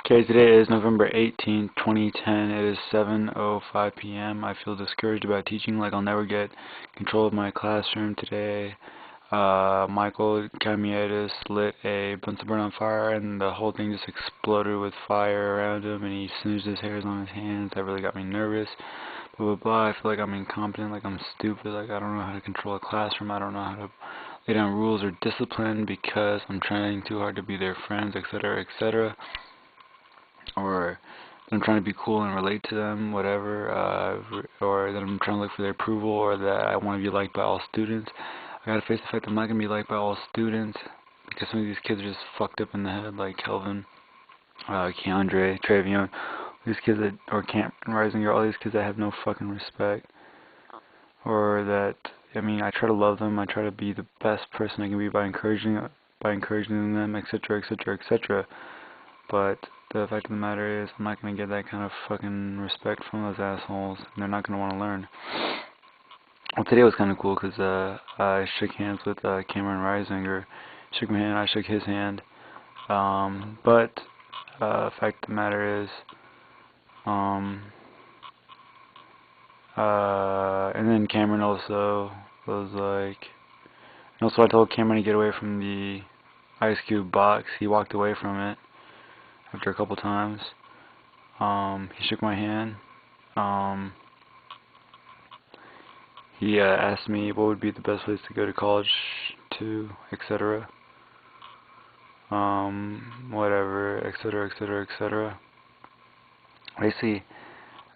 Okay, today is November 18th, 2010. It is 7:05 p.m. I feel discouraged about teaching, like I'll never get control of my classroom today. Michael Camietis lit a Bunsen burner on fire, and the whole thing just exploded with fire around him, and he singed his hairs on his hands. That really got me nervous. Blah blah blah. I feel like I'm incompetent, like I'm stupid, like I don't know how to control a classroom. I don't know how to lay down rules or discipline because I'm trying too hard to be their friends, etc., etc. Or that I'm trying to be cool and relate to them, whatever, or that I'm trying to look for their approval, or that I want to be liked by all students. I gotta face the fact that I'm not gonna be liked by all students because some of these kids are just fucked up in the head, like Kelvin, Keandre, Travion, these kids that, or Camp Rising, or all these kids that have no fucking respect, or that, I mean, I try to love them, I try to be the best person I can be by encouraging them, etc., etc., etc. But the fact of the matter is, I'm not going to get that kind of fucking respect from those assholes, and they're not going to want to learn. Well, today was kind of cool because I shook hands with Cameron Reisinger. Shook my hand, I shook his hand. But the fact of the matter is, and then Cameron also was like, and also I told Cameron to get away from the ice cube box. He walked away from it after a couple times. He shook my hand. He asked me what would be the best place to go to college to, etc. Whatever, etc., etc., etc. Basically,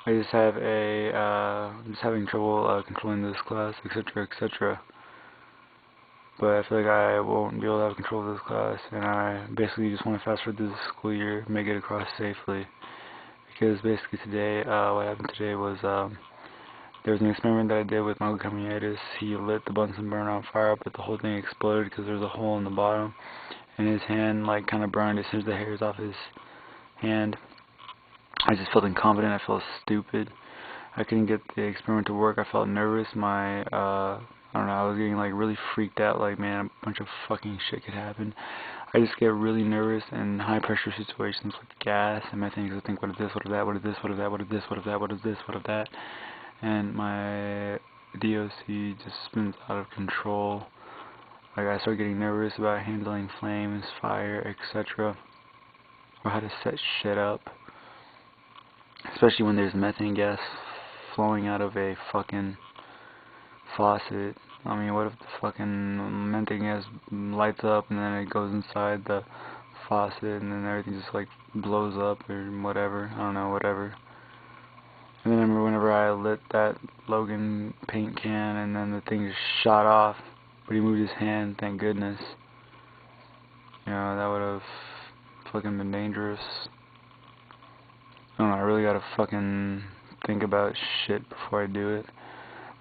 I just have I'm just having trouble controlling this class, etc., etc. But I feel like I won't be able to have control of this class, and I basically just want to fast forward this school year, make it across safely. Because basically today, what happened today was, there was an experiment that I did with Michael Camietis. He lit the Bunsen burner on fire, but the whole thing exploded because there was a hole in the bottom, and his hand like kind of burned as soon as the hairs off his hand. I just felt incompetent. I felt stupid. I couldn't get the experiment to work. I felt nervous. I don't know, I was getting like really freaked out, like, man, a bunch of fucking shit could happen. I just get really nervous in high pressure situations with gas and methane because I think, what if this, what if that, what if this, what if that, what if this, what if that, what if this, what if that, and my DOC just spins out of control. Like, I start getting nervous about handling flames, fire, etc., or how to set shit up, especially when there's methane gas flowing out of a fucking faucet. I mean, what if the fucking methane gas lights up and then it goes inside the faucet and then everything just like blows up or whatever. I don't know, whatever. And then I remember whenever I lit that Logan paint can and then the thing just shot off, but he moved his hand, thank goodness. You know, that would have fucking been dangerous. I don't know, I really gotta fucking think about shit before I do it.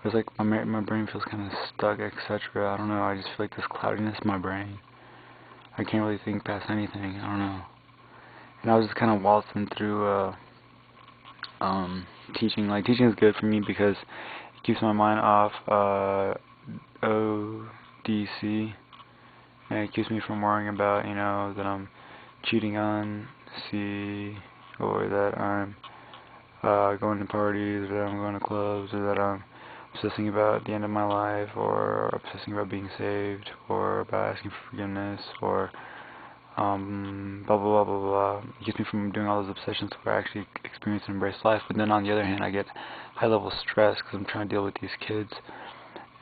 It's like my brain feels kind of stuck, etc. I don't know, I just feel like this cloudiness in my brain. I can't really think past anything, I don't know. And I was just kind of waltzing through teaching. Like, teaching is good for me because it keeps my mind off ODC, and it keeps me from worrying about, you know, that I'm cheating on C, or that I'm going to parties, or that I'm going to clubs, or that I'm obsessing about the end of my life, or obsessing about being saved, or about asking for forgiveness, or blah blah blah blah blah. It keeps me from doing all those obsessions where I actually experience and embrace life. But then on the other hand, I get high level stress because I'm trying to deal with these kids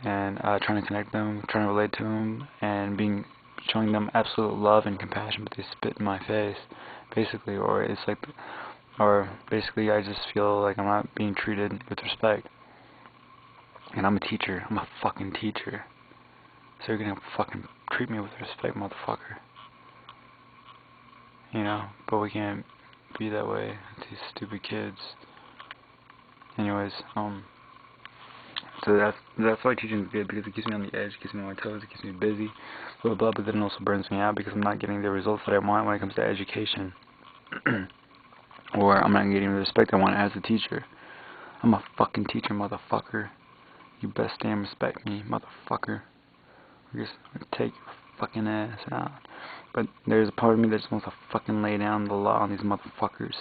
and trying to connect them, trying to relate to them, and showing them absolute love and compassion, but they spit in my face, basically. Or it's like, or basically I just feel like I'm not being treated with respect. And I'm a teacher. I'm a fucking teacher. So you're gonna fucking treat me with respect, motherfucker. You know, but we can't be that way to these stupid kids. Anyways, so that's why teaching is good, because it keeps me on the edge, it keeps me on my toes, it keeps me busy, blah blah, but then it also burns me out because I'm not getting the results that I want when it comes to education. Or I'm not getting the respect I want as a teacher. I'm a fucking teacher, motherfucker. You best damn respect me, motherfucker. I'm just gonna take your fucking ass out. But there's a part of me that just wants to fucking lay down the law on these motherfuckers.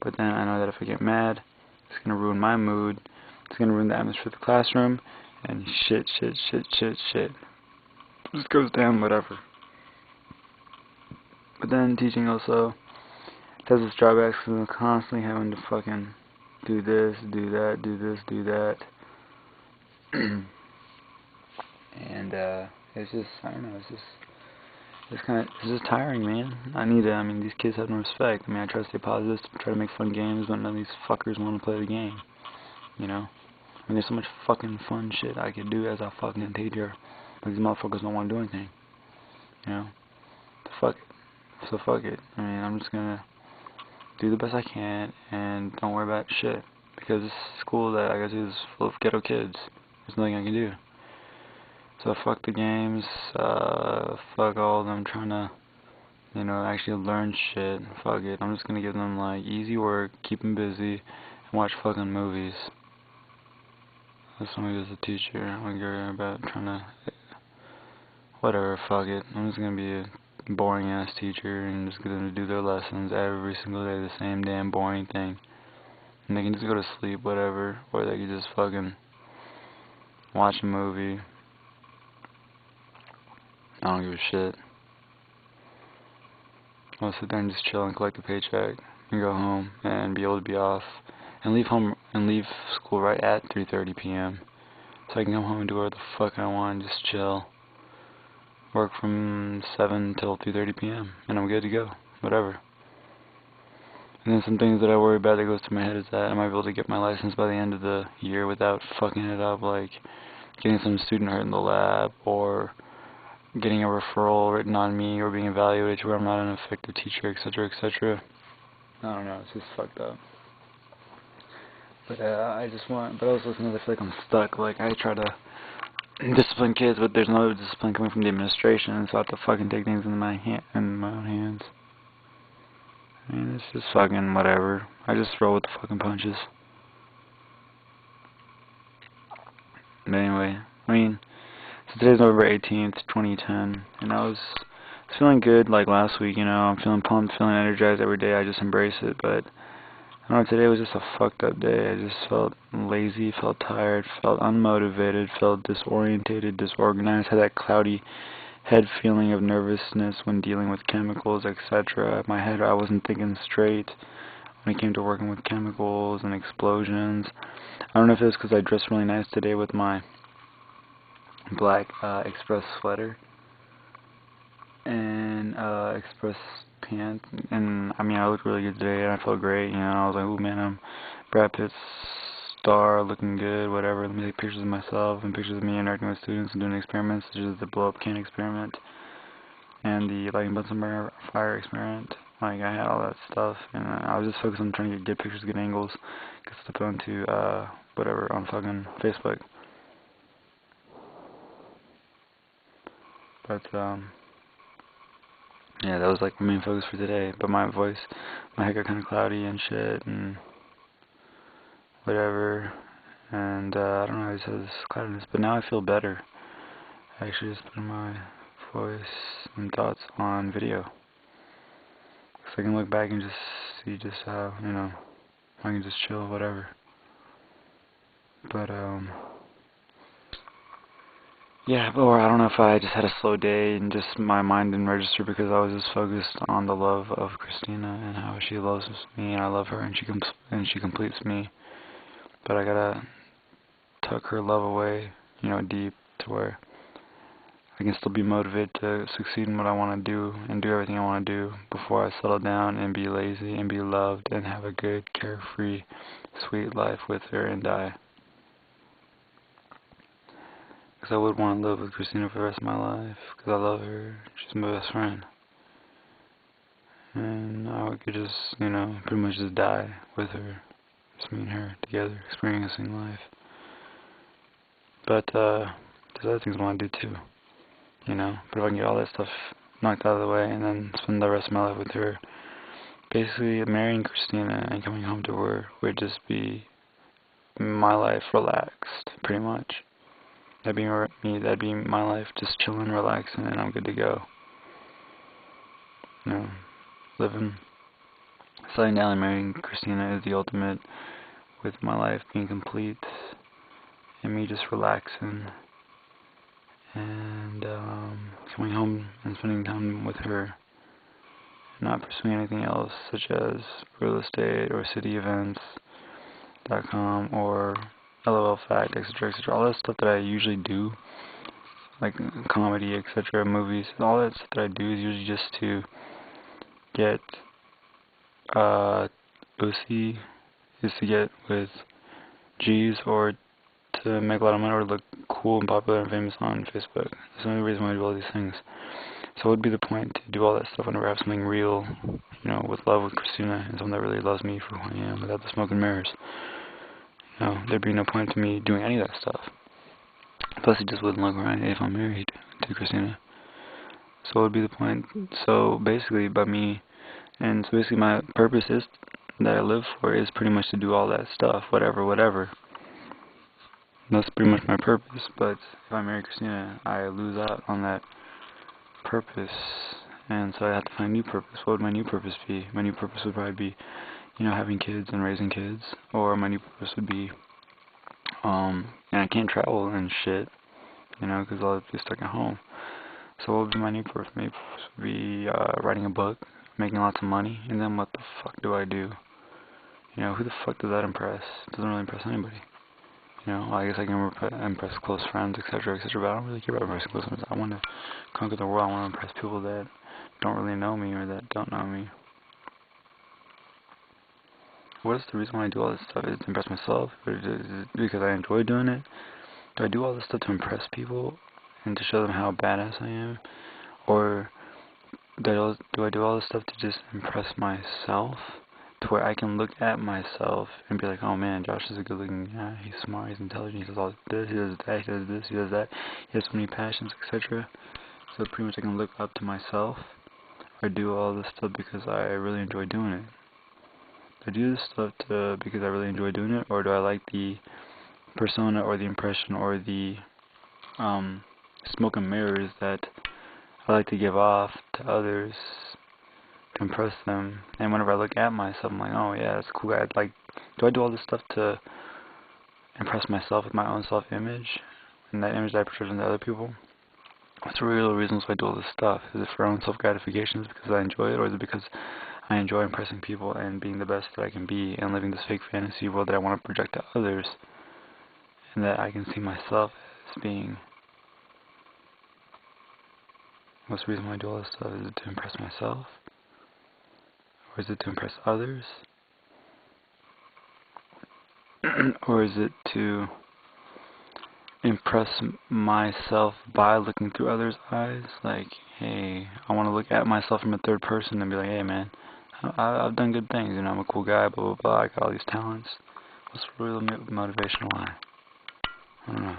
But then I know that if I get mad, it's gonna ruin my mood. It's gonna ruin the atmosphere of the classroom. And shit. Just goes down, whatever. But then teaching also has its drawbacks because I'm constantly having to fucking do this, do that, do this, do that. And it's just, I don't know, it's just tiring, man. I mean, these kids have no respect. I mean, I try to stay positive, try to make fun games, but none of these fuckers want to play the game, you know? I mean, there's so much fucking fun shit I could do as a fucking teacher, but these motherfuckers don't want to do anything, you know? So fuck it. I mean, I'm just gonna do the best I can and don't worry about shit, because this school that I go to is full of ghetto kids. There's nothing I can do. So fuck the games, fuck all of them trying to, you know, actually learn shit. Fuck it. I'm just gonna give them, like, easy work, keep them busy, and watch fucking movies. That's what I do as a teacher. I don't care about trying to, whatever, fuck it. I'm just gonna be a boring ass teacher and just get them to do their lessons every single day, the same damn boring thing. And they can just go to sleep, whatever, or they can just fucking watch a movie. I don't give a shit. I'll sit there and just chill and collect a paycheck and go home and be able to be off and leave school right at 3:30 p.m. so I can come home and do whatever the fuck I want and just chill. Work from 7 till 3:30 p.m. and I'm good to go. Whatever. And then some things that I worry about that goes to my head is that I might be able to get my license by the end of the year without fucking it up, like getting some student hurt in the lab, or getting a referral written on me, or being evaluated to where I'm not an effective teacher, etc., etc. I don't know, it's just fucked up. But but also sometimes I feel like I'm stuck. Like, I try to discipline kids, but there's no discipline coming from the administration, so I have to fucking take things in my own hands. I mean, it's just fucking whatever. I just roll with the fucking punches. But anyway, I mean, so today's November 18th, 2010, and I was feeling good like last week, you know. I'm feeling pumped, feeling energized every day. I just embrace it, but I don't know, today was just a fucked up day. I just felt lazy, felt tired, felt unmotivated, felt disorientated, disorganized, had that cloudy head feeling of nervousness when dealing with chemicals, etc. My head, I wasn't thinking straight when it came to working with chemicals and explosions. I don't know if it was because I dressed really nice today with my black Express sweater and Express pants, and I mean, I looked really good today and I felt great, you know. I was like, ooh man, I'm Brad Pitt's star, looking good, whatever. Let me take pictures of myself and pictures of me interacting with students and doing experiments, such as the blow up can experiment and the lighting Bunsen fire experiment. Like, I had all that stuff, and I was just focused on trying to get good pictures, good angles, get stuff onto whatever, on fucking Facebook. But yeah, that was like my main focus for today. But my head got kind of cloudy and shit and whatever, and I don't know, I just had this cloudiness, but now I feel better. I actually just put my voice and thoughts on video, so I can look back and just see just how, you know, I can just chill, whatever. But yeah, or I don't know if I just had a slow day and just my mind didn't register because I was just focused on the love of Christina and how she loves me and I love her and she completes me. But I gotta tuck her love away, you know, deep, to where I can still be motivated to succeed in what I want to do and do everything I want to do before I settle down and be lazy and be loved and have a good, carefree, sweet life with her and die. Because I would want to live with Christina for the rest of my life, because I love her. She's my best friend. And I could just, you know, pretty much just die with her. Just me and her together, experiencing life. But there's other things I want to do too, you know. But if I can get all that stuff knocked out of the way and then spend the rest of my life with her, basically marrying Christina and coming home to her would just be my life relaxed, pretty much. That'd be me. That'd be my life, just chilling, relaxing, and I'm good to go. You know, living, settling down and marrying Christina is the ultimate, with my life being complete and me just relaxing and coming home and spending time with her, not pursuing anything else such as real estate or cityevents.com or LOL fact, etc., etc. All that stuff that I usually do, like comedy, etc., movies, all that stuff that I do is usually just to get OC, is to get with G's or to make a lot of money or look cool and popular and famous on Facebook. That's the only reason why I do all these things. So what would be the point to do all that stuff whenever I have something real, you know, with love with Christina and someone that really loves me for who I am without the smoke and mirrors? You know, there'd be no point to me doing any of that stuff. Plus, it just wouldn't look right if I'm married to Christina. So what would be the point? So basically, my purpose is that I live for is pretty much to do all that stuff, whatever. That's pretty much my purpose. But if I marry Christina, I lose out on that purpose, and so I have to find a new purpose. What would my new purpose be? My new purpose would probably be, you know, having kids and raising kids, or my new purpose would be, and I can't travel and shit, you know, because I'll be stuck at home. So what would be my new purpose? My purpose would be writing a book, making lots of money, and then what the fuck do I do? You know, who the fuck does that impress? It doesn't really impress anybody. You know, I guess I can impress close friends, etc., etc., but I don't really care about impressing close friends. I want to conquer the world. I want to impress people that don't really know me or that don't know me. What is the reason why I do all this stuff? Is it to impress myself? Or is it because I enjoy doing it? Do I do all this stuff to impress people and to show them how badass I am? Or do I do all this stuff to just impress myself? To where I can look at myself and be like, oh man, Josh is a good looking guy, he's smart, he's intelligent, he does all this, he does that, he does this, he does that, he has so many passions, etc. So pretty much I can look up to myself, or do all this stuff because I really enjoy doing it. Do I do this stuff because I really enjoy doing it, or do I like the persona or the impression or the smoke and mirrors that I like to give off to others, impress them? And whenever I look at myself, I'm like, oh yeah, that's cool guy. Do I do all this stuff to impress myself with my own self-image and that image that I portray to other people? What's the real reasons why I do all this stuff? Is it for own self-gratification? Is it because I enjoy it, or is it because I enjoy impressing people and being the best that I can be and living this fake fantasy world that I want to project to others, and that I can see myself as being? What's the reason why I do all this stuff? Is it to impress myself? Or is it to impress others? Or is it to impress myself by looking through others' eyes? Like, hey, I want to look at myself from a third person and be like, hey man, I've done good things, you know, I'm a cool guy, blah blah blah, I got all these talents. What's the real motivational why? I don't know.